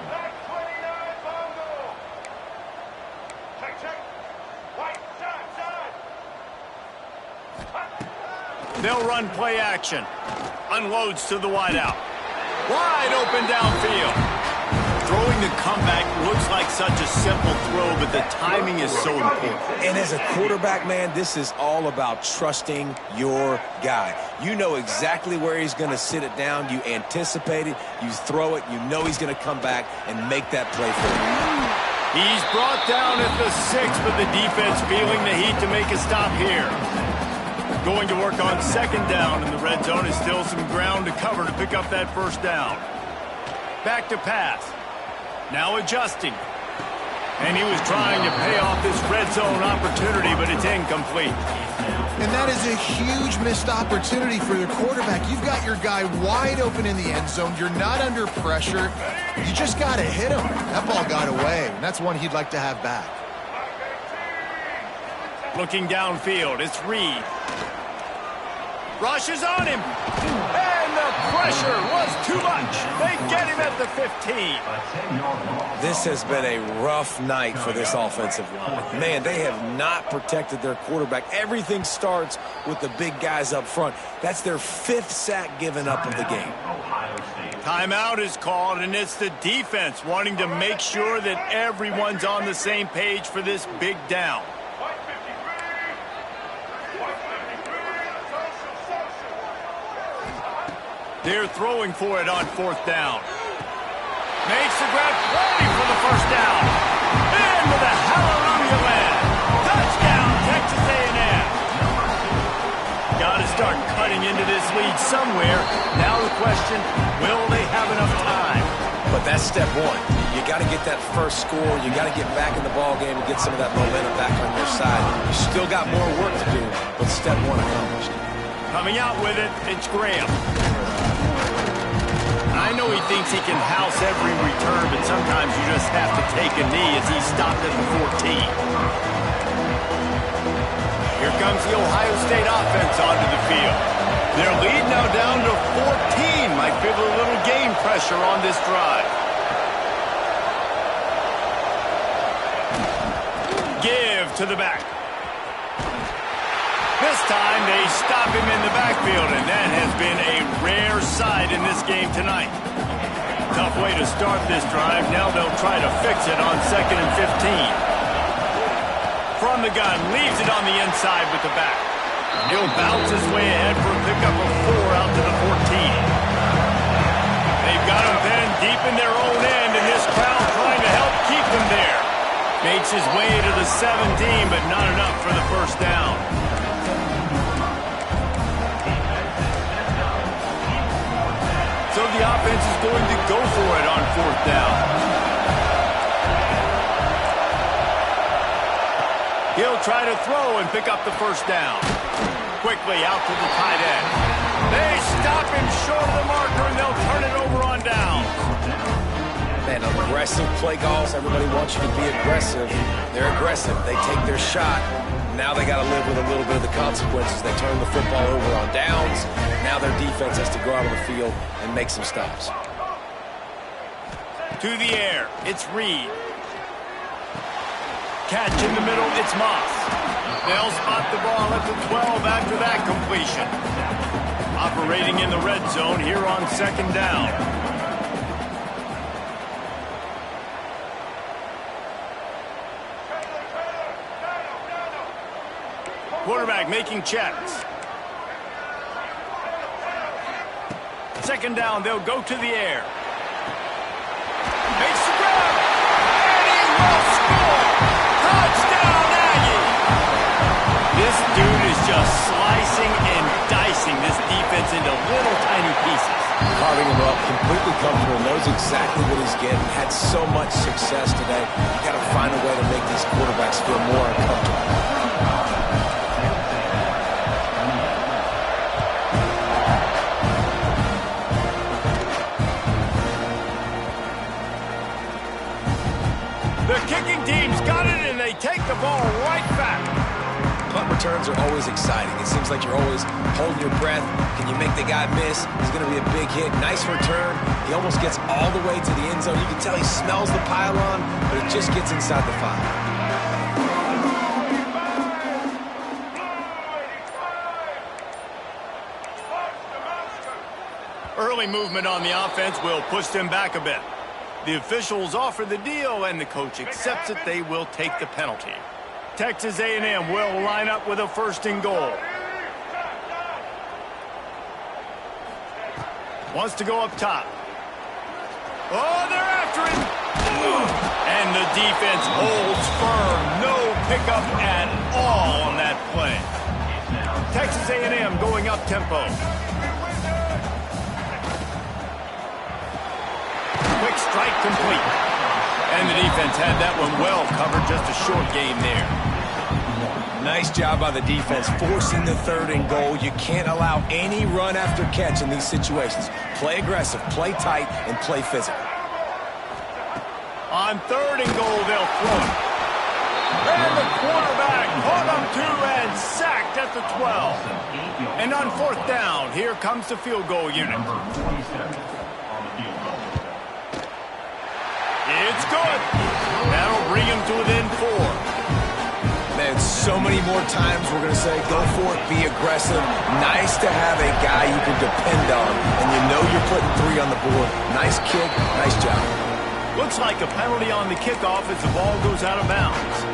They'll run play action. Unloads to the wideout. Wide open downfield. Throwing the comeback looks like such a simple throw, but the timing is so important. And as a quarterback, man, this is all about trusting your guy. You know exactly where he's going to sit it down. You anticipate it. You throw it. You know he's going to come back and make that play for you. He's brought down at the 6, but the defense feeling the heat to make a stop here. Going to work on second down, and the red zone is still some ground to cover to pick up that first down. Back to pass. Now adjusting. And he was trying to pay off this red zone opportunity, but it's incomplete. And that is a huge missed opportunity for your quarterback. You've got your guy wide open in the end zone. You're not under pressure. You just got to hit him. That ball got away, and that's one he'd like to have back. Looking downfield, it's Reed. Rushes on him. And the pressure was too much. They get him at the 15. This has been a rough night for this offensive line. Man, they have not protected their quarterback. Everything starts with the big guys up front. That's their 5th sack given up of the game. Timeout is called, and it's the defense wanting to make sure that everyone's on the same page for this big down. They're throwing for it on fourth down. Makes the grab, ready for the first down. Into the hallelujah land. Touchdown, Texas A&M. Got to start cutting into this lead somewhere. Now the question, will they have enough time? But that's step one. You got to get that first score. You got to get back in the ball game and get some of that momentum back on your side. You still got more work to do, but step one accomplished. Coming out with it, it's Graham. I know he thinks he can house every return, but sometimes you just have to take a knee as he stopped at the 14. Here comes the Ohio State offense onto the field. Their lead now down to 14. Might feel a little game pressure on this drive. Give to the back. This time they stop him in the backfield, and that has been a rare sight in this game tonight. Tough way to start this drive. Now they'll try to fix it on 2nd and 15. From the gun, leaves it on the inside with the back. He'll bounce his way ahead for a pickup of 4 out to the 14. They've got him pinned deep in their own end, and this crowd trying to help keep them there. Makes his way to the 17, but not enough for the first down. So the offense is going to go for it on 4th down. He'll try to throw and pick up the first down. Quickly out to the tight end. They stop him short of the marker, and they'll turn it over on down. Man, aggressive play calls. Everybody wants you to be aggressive. They're aggressive. They take their shot. Now they got to live with a little bit of the consequences. They turn the football over on downs. Now their defense has to go out on the field and make some stops. To the air, it's Reed. Catch in the middle, it's Moss. They'll spot the ball at the 12 after that completion. Operating in the red zone here on 2nd down. Quarterback making checks. second down, they'll go to the air. Makes the grab, and he will score! Touchdown, Aggie! This dude is just slicing and dicing this defense into little tiny pieces. Carving him up, completely comfortable, knows exactly what he's getting, had so much success today. You got to find a way to make these quarterbacks feel more uncomfortable. The kicking team's got it, and they take the ball right back. Punt returns are always exciting. It seems like you're always holding your breath. Can you make the guy miss? He's going to be a big hit. Nice return. He almost gets all the way to the end zone. You can tell he smells the pylon, but it just gets inside the 5. Early movement on the offense will push them back a bit. The officials offer the deal, and the coach accepts it. They will take the penalty. Texas A&M will line up with a 1st and goal. Wants to go up top. Oh, they're after him. And the defense holds firm. No pickup at all on that play. Texas A&M going up tempo. Quick strike complete. And the defense had that one well covered. Just a short game there. Nice job by the defense forcing the 3rd and goal. You can't allow any run after catch in these situations. Play aggressive, play tight, and play physical. On 3rd and goal, they'll throw it. And the quarterback caught up to and sacked at the 12. And on 4th down, here comes the field goal unit. It's good. That'll bring him to within 4. Man, so many more times we're going to say, go for it, be aggressive. Nice to have a guy you can depend on, and you know you're putting 3 on the board. Nice kick, nice job. Looks like a penalty on the kickoff as the ball goes out of bounds.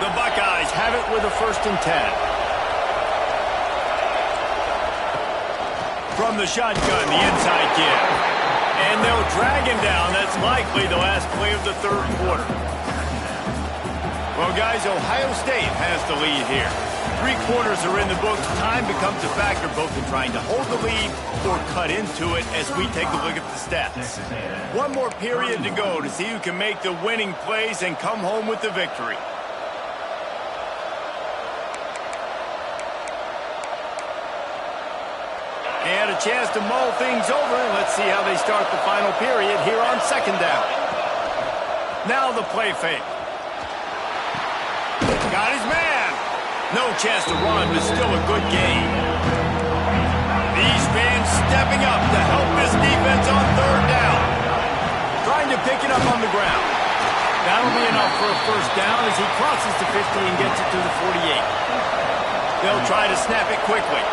The Buckeyes have it with a 1st and 10. From the shotgun, the inside give. And they'll drag him down. That's likely the last play of the 3rd quarter. Well, guys, Ohio State has the lead here. 3 quarters are in the books. Time becomes a factor both in trying to hold the lead or cut into it as we take a look at the stats. 1 more period to go to see who can make the winning plays and come home with the victory. And a chance to mull things over. Let's see how they start the final period here on 2nd down. Now the play fake. Got his man. No chance to run, but still a good game. These fans stepping up to help this defense on 3rd down. Trying to pick it up on the ground. That'll be enough for a 1st down as he crosses the 50 and gets it to the 48. They'll try to snap it quickly.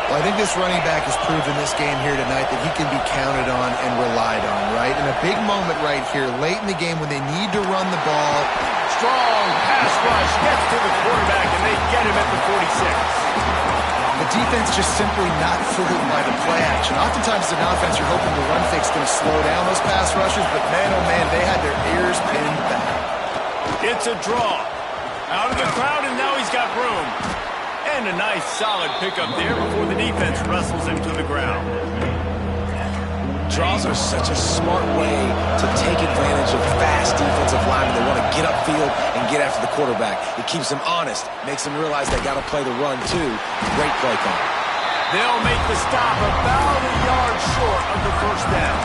Well, I think this running back has proven this game here tonight that he can be counted on and relied on, right? In a big moment right here, late in the game when they need to run the ball. Strong pass rush gets to the quarterback, and they get him at the 46. The defense just simply not fooled by the play action. Oftentimes, as an offense, you're hoping the run fake's going to slow down those pass rushers, but man, oh man, they had their ears pinned back. It's a draw. Out of the crowd, and now he's got room. And a nice, solid pickup there before the defense wrestles him to the ground. Draws are such a smart way to take advantage of fast defensive linemen. They want to get upfield and get after the quarterback. It keeps them honest, makes them realize they got to play the run too. Great play call. They'll make the stop about a yard short of the 1st down.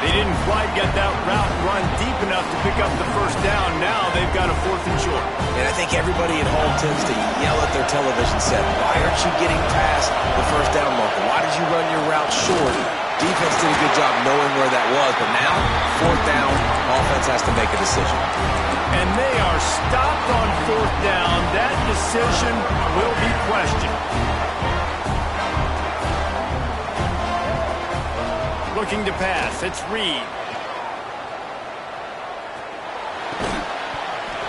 They didn't quite get that route run deep enough to pick up the 1st down. Now they've got a 4th and short. And I think everybody at home tends to yell at their television set, why aren't you getting past the 1st down marker? Why did you run your route short? Defense did a good job knowing where that was, but now, 4th down, offense has to make a decision. And they are stopped on 4th down. That decision will be questioned. Looking to pass, it's Reed.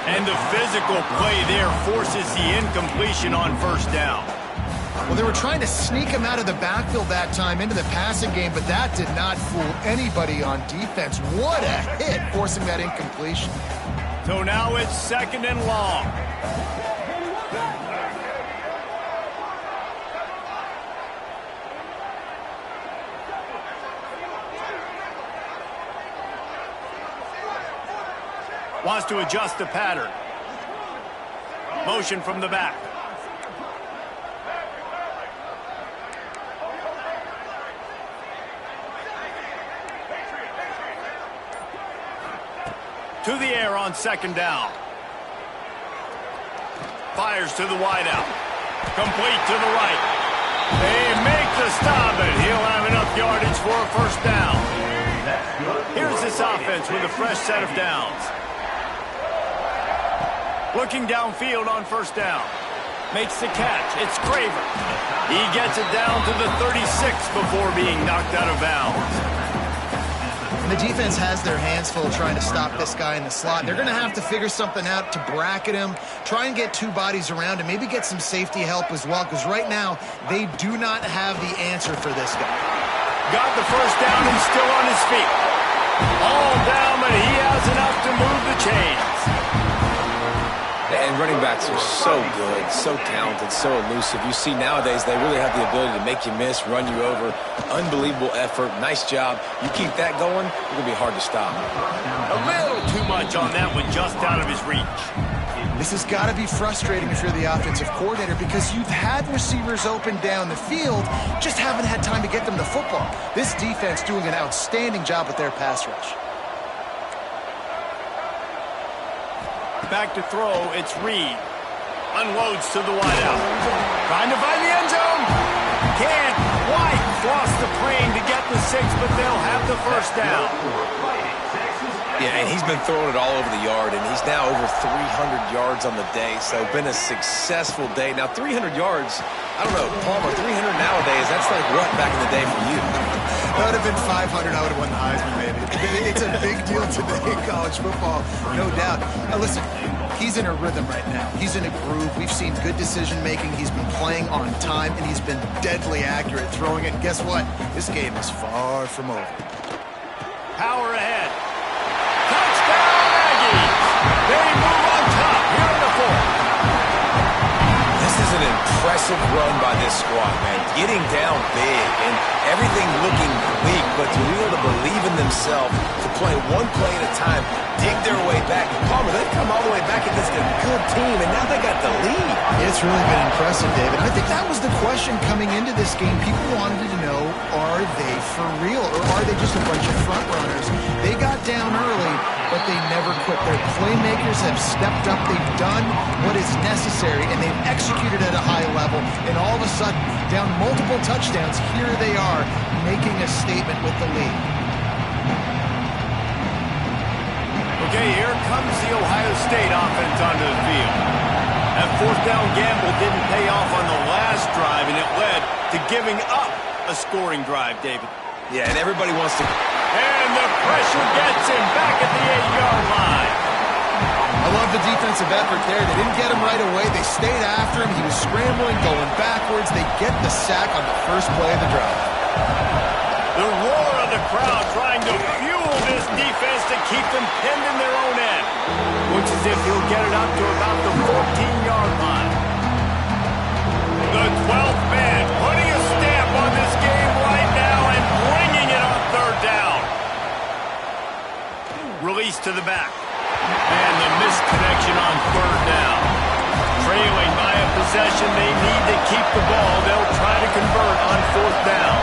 And the physical play there forces the incompletion on first down. Well, they were trying to sneak him out of the backfield that time into the passing game, but that did not fool anybody on defense. What a hit, forcing that incompletion. So now it's 2nd and long. Wants to adjust the pattern. Motion from the back. To the air on 2nd down. Fires to the wideout. Complete to the right. They make the stop, and he'll have enough yardage for a first down. Here's this offense with a fresh set of downs. Looking downfield on first down. Makes the catch. It's Craver. He gets it down to the 36 before being knocked out of bounds. And the defense has their hands full trying to stop this guy in the slot. They're going to have to figure something out to bracket him, try and get two bodies around him, maybe get some safety help as well, because right now they do not have the answer for this guy. Got the first down and still on his feet. All down, but he has enough to move the chains. And running backs are so good, so talented, so elusive. You see nowadays they really have the ability to make you miss, run you over. Unbelievable effort. Nice job. You keep that going, it's going to be hard to stop. A little too much on that one, just out of his reach. This has got to be frustrating if you're the offensive coordinator, because you've had receivers open down the field, just haven't had time to get them the football. This defense doing an outstanding job with their pass rush. Back to throw, it's Reed. Unloads to the wideout. Trying to find the end zone. Can't quite cross the plane to get the 6, but they'll have the first down. Yeah, and he's been throwing it all over the yard, and he's now over 300 yards on the day, so been a successful day. Now, 300 yards, I don't know, Palmer, 300 nowadays, that's like what back in the day for you? That would have been 500. I would have won the Heisman, maybe. It's a big deal today in college football, no doubt. Now, listen, he's in a rhythm right now. He's in a groove. We've seen good decision-making. He's been playing on time, and he's been deadly accurate throwing it. And guess what? This game is far from over. Power ahead. Touchdown, Aggies! They move on top here in the 4th. This is an impressive run by this squad, man. Getting down big and everything looking weak, but to be able to believe in themselves, to play one play at a time, dig their way back. Palmer, they've come all the way back against a good team, and now they got the lead. It's really been impressive, David. I think that was the question coming into this game. People wanted to know, are they for real, or are they just a bunch of front runners? They got down early, but they never quit. Their playmakers have stepped up. They've done what is necessary, and they've executed at a high level. And all of a sudden, down multiple touchdowns, here they are making a statement with the lead. Okay, here comes the Ohio State offense onto the field. That 4th down gamble didn't pay off on the last drive, and it led to giving up a scoring drive, David. Yeah, and everybody wants to... And the pressure gets him back at the 8-yard line. I love the defensive effort there. They didn't get him right away. They stayed after him. He was scrambling, going backwards. They get the sack on the first play of the drive. The roar of the crowd trying to fuel this defense to keep them pinned in their own end. Looks as if he'll get it up to about the 14-yard line. The 12th man putting a stamp on this game right now and bringing it on 3rd down. Release to the back. And the missed connection on 3rd down. Trailing by a possession, they need to keep the ball. They'll try to convert on 4th down.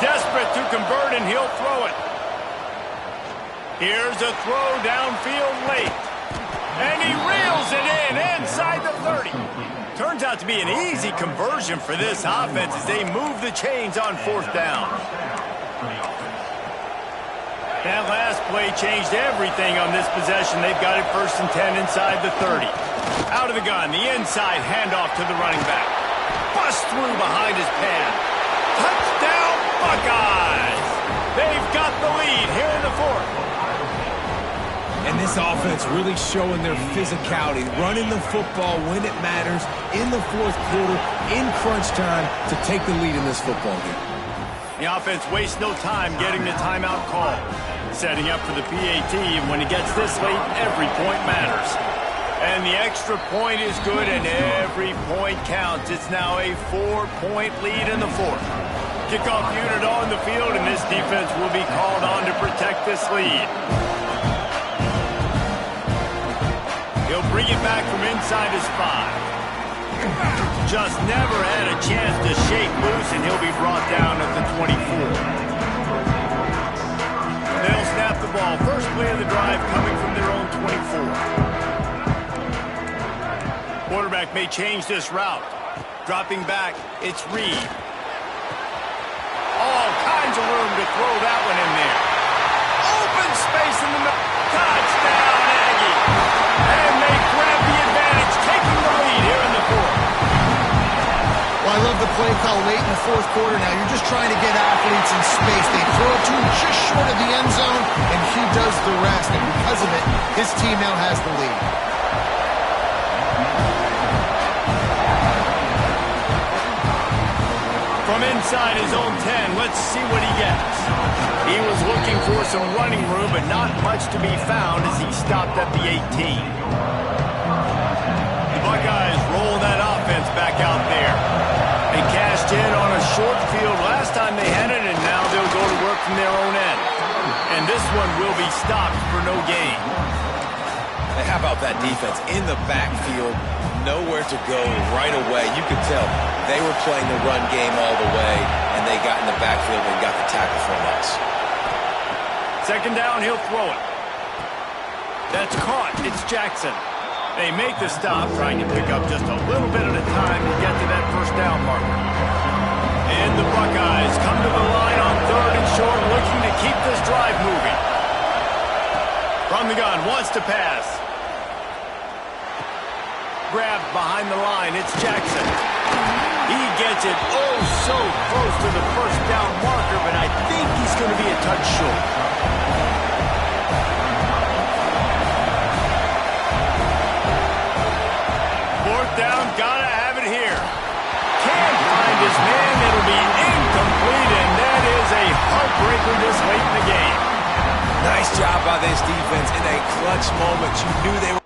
Desperate to convert, and he'll throw it. Here's a throw downfield late. And he reels it in inside the 30. Turns out to be an easy conversion for this offense as they move the chains on 4th down. That last play changed everything on this possession. They've got it 1st and 10 inside the 30. Out of the gun, the inside handoff to the running back. Bust through behind his pad. Touchdown, Buckeyes! They've got the lead here in the 4th. this offense really showing their physicality, running the football when it matters, in the fourth quarter, in crunch time, to take the lead in this football game. The offense wastes no time getting the timeout call. Setting up for the PAT, and when it gets this late, every point matters. And the extra point is good, and every point counts. It's now a 4-point lead in the fourth. Kickoff unit on the field, and this defense will be called on to protect this lead. He'll bring it back from inside his 5. Just never had a chance to shake loose, and he'll be brought down at the 24. They'll snap the ball. First play of the drive coming from their own 24. Quarterback may change this route. Dropping back, it's Reed. All kinds of room to throw that one in there. Open space in the middle. Touchdown, Aggie. And they grab the advantage, taking the lead here in the fourth. Well, I love the play call late in the fourth quarter now. You're just trying to get athletes in space. They throw it to him just short of the end zone, and he does the rest. And because of it, his team now has the lead. From inside his own 10, let's see what he gets. He was looking for some running room, but not much to be found as he stopped at the 18. The Buckeyes roll that offense back out there. They cashed in on a short field last time they had it, and now they'll go to work from their own end. And this one will be stopped for no gain. And how about that defense in the backfield? Nowhere to go right away. You could tell they were playing the run game all the way, and they got in the backfield and got the tackle from us. Second down, he'll throw it. That's caught. It's Jackson. They make the stop, trying to pick up just a little bit at a time to get to that first down marker. And the Buckeyes come to the line on third and short, looking to keep this drive moving. From the gun, wants to pass. Grabbed behind the line, it's Jackson. He gets it oh so close to the first down marker, but I think he's going to be a touch short. Fourth down, gotta have it here. Can't find his man, it'll be incomplete, and that is a heartbreaker this late in the game. Nice job by this defense in a clutch moment. You knew they were